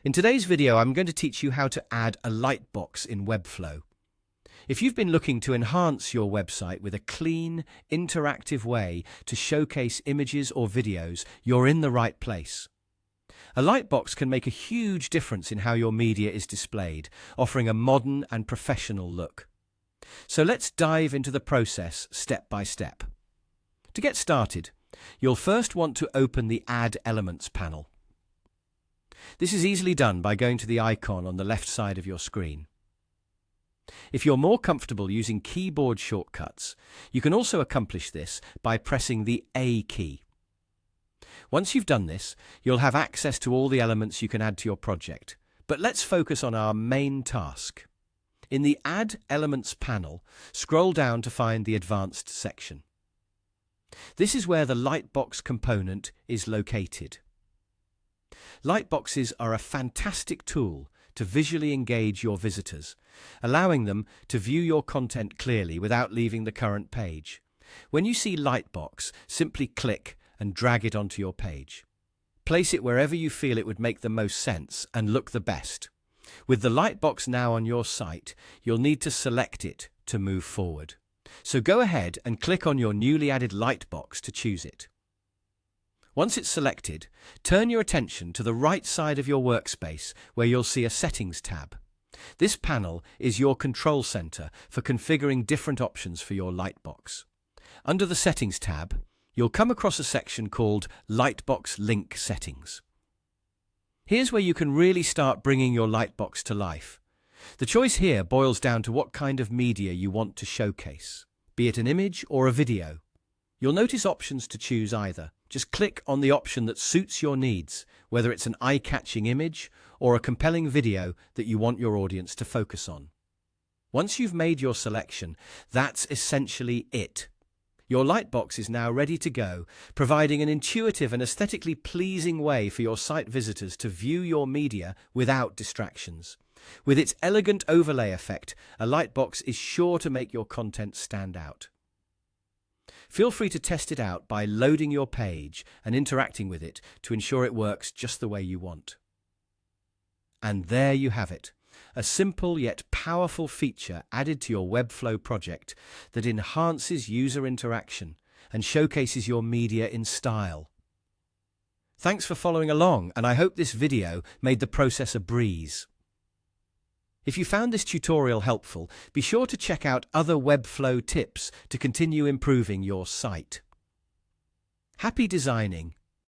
In today's video, I'm going to teach you how to add a Lightbox in Webflow. If you've been looking to enhance your website with a clean, interactive way to showcase images or videos, you're in the right place. A Lightbox can make a huge difference in how your media is displayed, offering a modern and professional look. So let's dive into the process step by step. To get started, you'll first want to open the Add Elements panel. This is easily done by going to the icon on the left side of your screen. If you're more comfortable using keyboard shortcuts, you can also accomplish this by pressing the A key. Once you've done this, you'll have access to all the elements you can add to your project. But let's focus on our main task. In the Add Elements panel, scroll down to find the Advanced section. This is where the Lightbox component is located. Lightboxes are a fantastic tool to visually engage your visitors, allowing them to view your content clearly without leaving the current page. When you see Lightbox, simply click and drag it onto your page. Place it wherever you feel it would make the most sense and look the best. With the Lightbox now on your site, you'll need to select it to move forward. So go ahead and click on your newly added Lightbox to choose it. Once it's selected, turn your attention to the right side of your workspace where you'll see a Settings tab. This panel is your control center for configuring different options for your Lightbox. Under the Settings tab, you'll come across a section called Lightbox Link Settings. Here's where you can really start bringing your Lightbox to life. The choice here boils down to what kind of media you want to showcase, be it an image or a video. You'll notice options to choose either. Just click on the option that suits your needs, whether it's an eye-catching image or a compelling video that you want your audience to focus on. Once you've made your selection, that's essentially it. Your Lightbox is now ready to go, providing an intuitive and aesthetically pleasing way for your site visitors to view your media without distractions. With its elegant overlay effect, a Lightbox is sure to make your content stand out. Feel free to test it out by loading your page and interacting with it to ensure it works just the way you want. And there you have it, a simple yet powerful feature added to your Webflow project that enhances user interaction and showcases your media in style. Thanks for following along, and I hope this video made the process a breeze. If you found this tutorial helpful, be sure to check out other Webflow tips to continue improving your site. Happy designing!